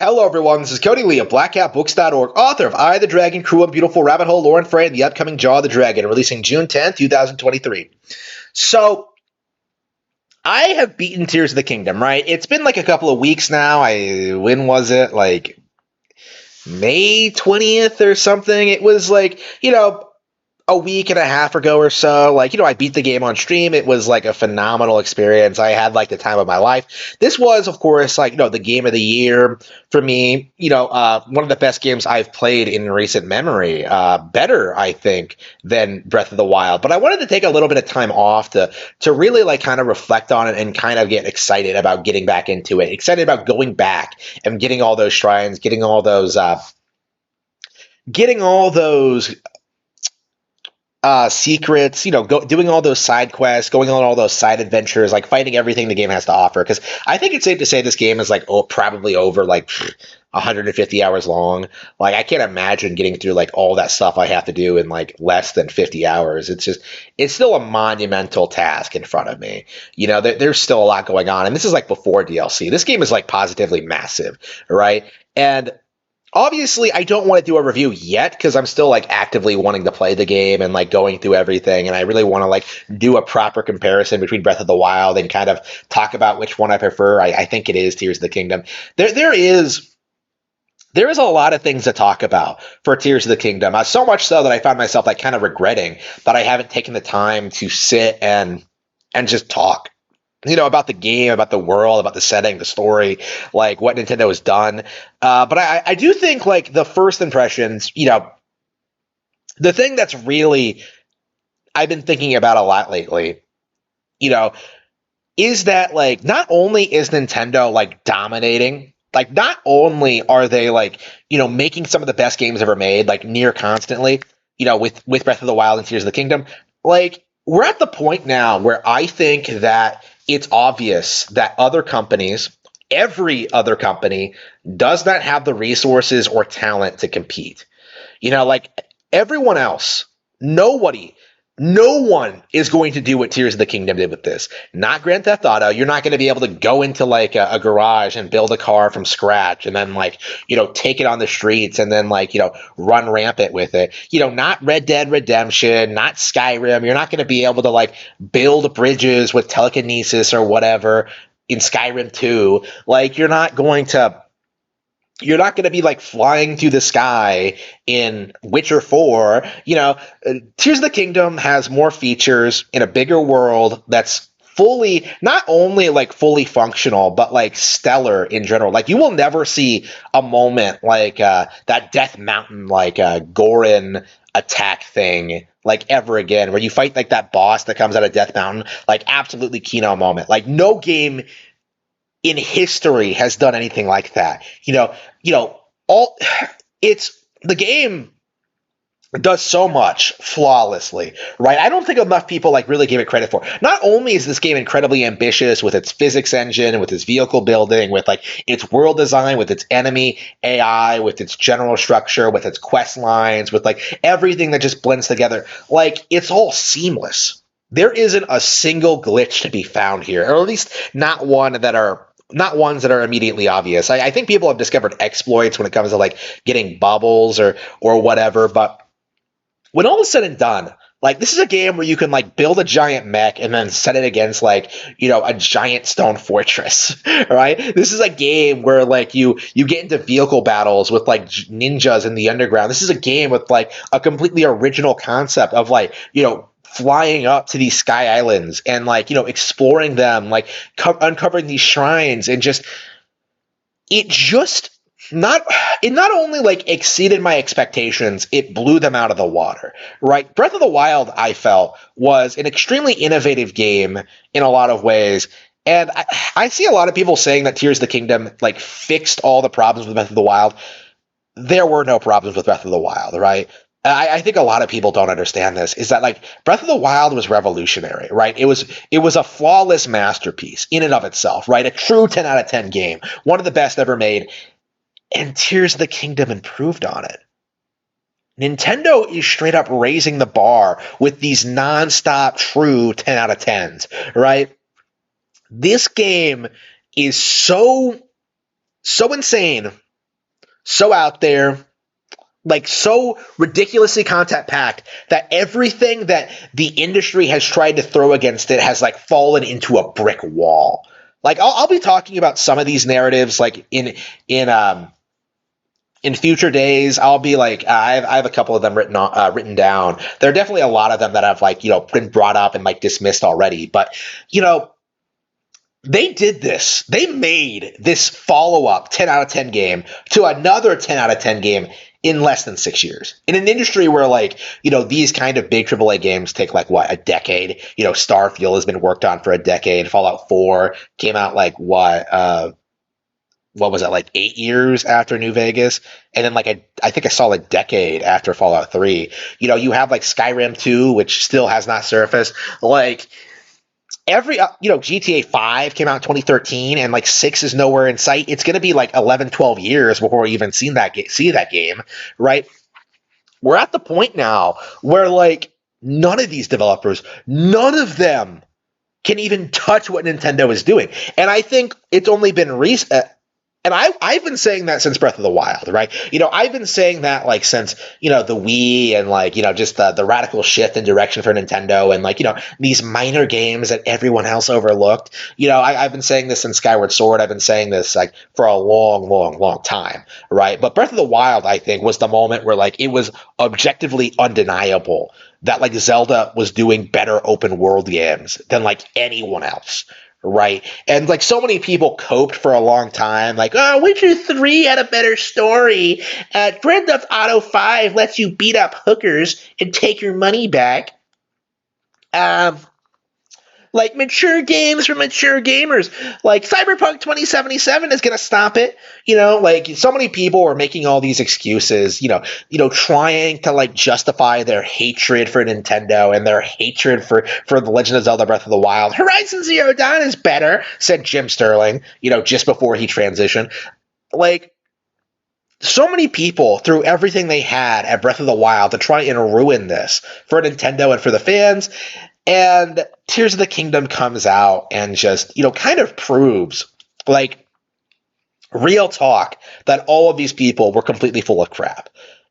Hello, everyone. This is Cody Lee of BlackCatBooks.org, author of I, the Dragon, Cruel and Beautiful, Rabbit Hole, Lore and Frey, and the upcoming Jaw of the Dragon, releasing June 10th, 2023. So, I have beaten Tears of the Kingdom, right? It's been like a couple of weeks now. When was it? Like May 20th or something? It was like, a week and a half ago or so. I beat the game on stream. It was like a phenomenal experience. I had like the time of my life. This was, of course, the game of the year for me. One of the best games I've played in recent memory. Better, I think, than Breath of the Wild. But I wanted to take a little bit of time off to really kind of reflect on it and kind of get excited about getting back into it. Excited about going back and getting all those shrines, getting all those secrets, doing all those side quests, going on all those side adventures, like fighting everything the game has to offer. Because I think it's safe to say this game is probably over 150 hours long. I can't imagine getting through all that stuff I have to do in less than 50 hours. It's still a monumental task in front of me. There's still a lot going on, and this is before DLC. This game is positively massive, right? And obviously, I don't want to do a review yet because I'm still actively wanting to play the game and going through everything, and I really want to do a proper comparison between Breath of the Wild and kind of talk about which one I prefer. I think it is Tears of the Kingdom. There is a lot of things to talk about for Tears of the Kingdom. So much so that I found myself kind of regretting that I haven't taken the time to sit and just talk. About the game, about the world, about the setting, the story, what Nintendo has done. But I do think the first impressions, the thing that's really I've been thinking about a lot lately, is that not only is Nintendo dominating, not only are they making some of the best games ever made, near constantly, with Breath of the Wild and Tears of the Kingdom, we're at the point now where I think that it's obvious that other companies, every other company, does not have the resources or talent to compete. Everyone else, no one is going to do what Tears of the Kingdom did with this. Not Grand Theft Auto. You're not going to be able to go into a garage and build a car from scratch and then take it on the streets and then run rampant with it. Not Red Dead Redemption, not Skyrim. You're not going to be able to build bridges with telekinesis or whatever in Skyrim 2. You're not going to be flying through the sky in Witcher 4. Tears of the Kingdom has more features in a bigger world that's fully, not only fully functional, but stellar in general. You will never see a moment that Death Mountain, Gorin attack thing ever again, where you fight that boss that comes out of Death Mountain, absolutely Kino moment. No game in history has done anything like that. The game does so much flawlessly, right? I don't think enough people really give it credit for. Not only is this game incredibly ambitious with its physics engine, with its vehicle building, with its world design, with its enemy AI, with its general structure, with its quest lines, with everything that just blends together. It's all seamless. There isn't a single glitch to be found here, or at least not ones that are immediately obvious. I think people have discovered exploits when it comes to getting bubbles or whatever, but when all is said and done, this is a game where you can build a giant mech and then set it against a giant stone fortress, right? This is a game where you get into vehicle battles with ninjas in the underground. This is a game with a completely original concept of flying up to these sky islands and exploring them, uncovering these shrines, and it not only exceeded my expectations, it blew them out of the water, right? Breath of the Wild, I felt, was an extremely innovative game in a lot of ways. And I see a lot of people saying that Tears of the Kingdom fixed all the problems with Breath of the Wild. There were no problems with Breath of the Wild, right? I think a lot of people don't understand this, is that Breath of the Wild was revolutionary, right? It was a flawless masterpiece in and of itself, right? A true 10 out of 10 game, one of the best ever made. And Tears of the Kingdom improved on it. Nintendo is straight up raising the bar with these nonstop true 10 out of 10s, right? This game is so insane so out there, like so ridiculously content packed that everything that the industry has tried to throw against it has like fallen into a brick wall. Like I'll be talking about some of these narratives like in future days. I'll be like I have a couple of them written down. There are definitely a lot of them that I've like been brought up and like dismissed already. But you know they did this. They made this follow up 10 out of 10 game to another 10 out of 10 game in less than 6 years. In an industry where, like, these kind of big AAA games take, like, what, a decade? Starfield has been worked on for a decade. Fallout 4 came out, like, what was it, like 8 years after New Vegas? And then, like, I think a solid decade after Fallout 3. You have, like, Skyrim 2, which still has not surfaced. Like, GTA 5 came out in 2013 and like 6 is nowhere in sight. It's going to be like 11, 12 years before we even see that game, right? We're at the point now where like none of these developers, none of them can even touch what Nintendo is doing. And I think it's only been recent. And I've been saying that since Breath of the Wild, right? I've been saying that like since, the Wii and like, just the radical shift in direction for Nintendo and like, these minor games that everyone else overlooked. I've been saying this in Skyward Sword. I've been saying this like for a long, long, long time, right? But Breath of the Wild, I think, was the moment where like it was objectively undeniable that like Zelda was doing better open world games than like anyone else. Right. And like so many people coped for a long time, like, oh, Witcher 3 had a better story. Grand Theft Auto 5 lets you beat up hookers and take your money back. Like mature games for mature gamers. Like Cyberpunk 2077 is going to stop it. Like so many people are making all these excuses, trying to like justify their hatred for Nintendo and their hatred for The Legend of Zelda Breath of the Wild. Horizon Zero Dawn is better, said Jim Sterling, just before he transitioned. Like, so many people threw everything they had at Breath of the Wild to try and ruin this for Nintendo and for the fans. And Tears of the Kingdom comes out and just, kind of proves, like, real talk that all of these people were completely full of crap.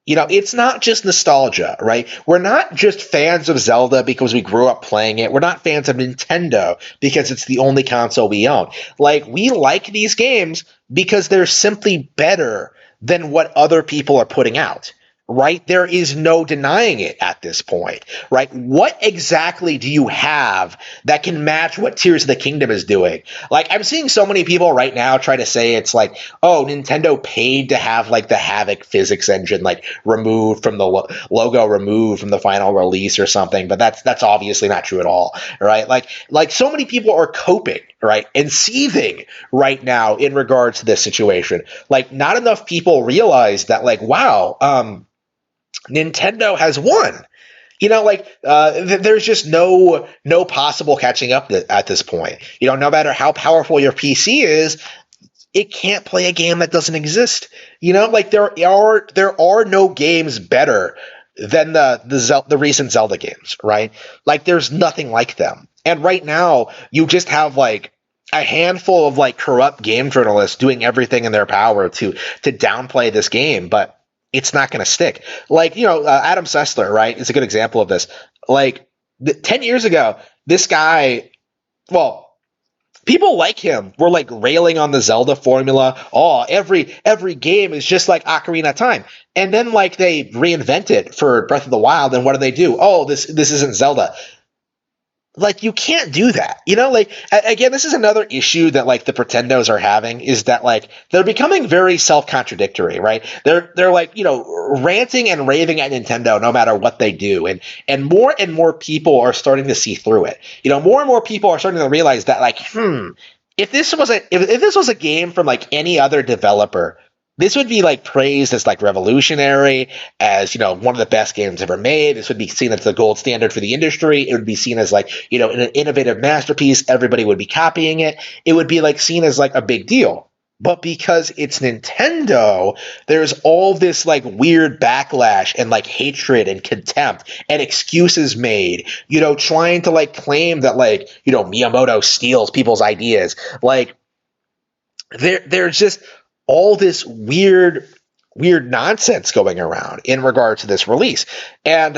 It's not just nostalgia, right? We're not just fans of Zelda because we grew up playing it. We're not fans of Nintendo because it's the only console we own. Like, we like these games because they're simply better than what other people are putting out. Right? There is no denying it at this point, right? What exactly do you have that can match what Tears of the Kingdom is doing? Like, I'm seeing so many people right now try to say it's like, oh, Nintendo paid to have like the Havoc physics engine like removed from the logo, removed from the final release or something, but that's obviously not true at all, right? Like so many people are coping, right, and seething right now in regards to this situation. Like, not enough people realize that, like, wow, Nintendo has won. There's just no possible catching up at this point. No matter how powerful your PC is, it can't play a game that doesn't exist. Like there are no games better than the recent Zelda games, right? Like there's nothing like them. And right now, you just have like a handful of like corrupt game journalists doing everything in their power to downplay this game, but it's not going to stick. Like, Adam Sessler, right, is a good example of this. Like, 10 years ago, this guy, well, people like him were, like, railing on the Zelda formula. Oh, every game is just like Ocarina of Time. And then, like, they reinvent it for Breath of the Wild, and what do? Oh, this isn't Zelda. Like, you can't do that, like, again, this is another issue that like the Pretendos are having, is that like they're becoming very self-contradictory, right? They're like, ranting and raving at Nintendo no matter what they do, and more people are starting to see through it. More and more people are starting to realize that like, if this was a game from like any other developer, this would be like praised as like revolutionary, as one of the best games ever made. This would be seen as the gold standard for the industry. It would be seen as like an innovative masterpiece. Everybody would be copying it. It would be like seen as like a big deal. But because it's Nintendo, there's all this like weird backlash and like hatred and contempt and excuses made. Trying to like claim that like Miyamoto steals people's ideas. Like there's just all this weird weird nonsense going around in regard to this release. And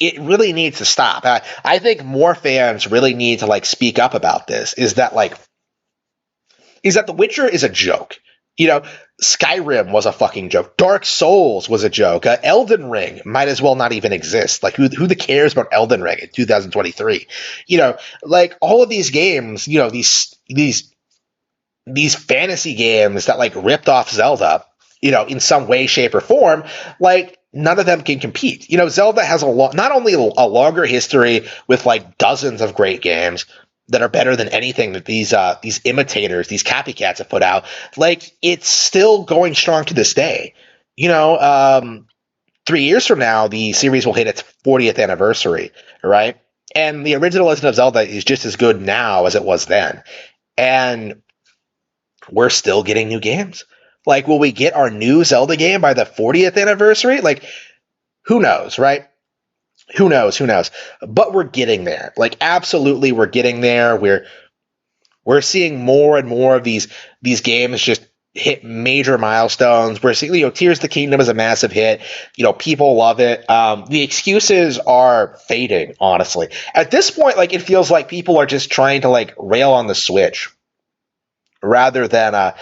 it really needs to stop. I think more fans really need to like speak up about this. Is that The Witcher is a joke. You know, Skyrim was a fucking joke. Dark Souls was a joke. Elden Ring might as well not even exist. Like, who the cares about Elden Ring in 2023? You know, like all of these games. You know, these fantasy games that like ripped off Zelda. You know, in some way, shape, or form. Like, none of them can compete. You know, Zelda has not only a longer history with like dozens of great games that are better than anything that these imitators, these copycats have put out. Like, it's still going strong to this day. You know, 3 years from now, the series will hit its 40th anniversary, right? And the original Legend of Zelda is just as good now as it was then. And we're still getting new games. Like, will we get our new Zelda game by the 40th anniversary? Like, who knows, right? Who knows? Who knows? But we're getting there. Like, absolutely, we're getting there. We're seeing more and more of these games just hit major milestones. We're seeing, you know, Tears of the Kingdom is a massive hit. You know, people love it. The excuses are fading, honestly. At this point, like, it feels like people are just trying to like rail on the Switch rather than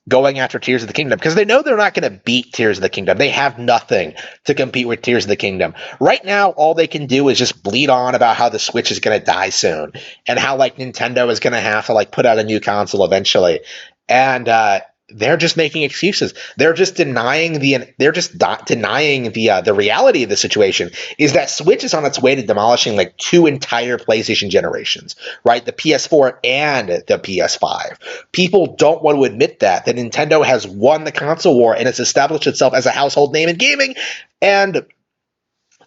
going after Tears of the Kingdom, because they know they're not going to beat Tears of the Kingdom. They have nothing to compete with Tears of the Kingdom. Right now, all they can do is just bleed on about how the Switch is going to die soon and how like Nintendo is going to have to like put out a new console eventually. And they're just making excuses. They're just denying the reality of the situation is that Switch is on its way to demolishing like two entire PlayStation generations, right? The PS4 and the PS5. People don't want to admit that Nintendo has won the console war and it's established itself as a household name in gaming, and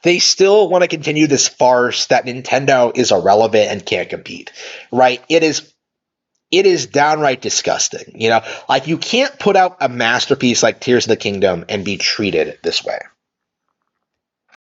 they still want to continue this farce that Nintendo is irrelevant and can't compete, right? It is downright disgusting. You know, like, you can't put out a masterpiece like Tears of the Kingdom and be treated this way.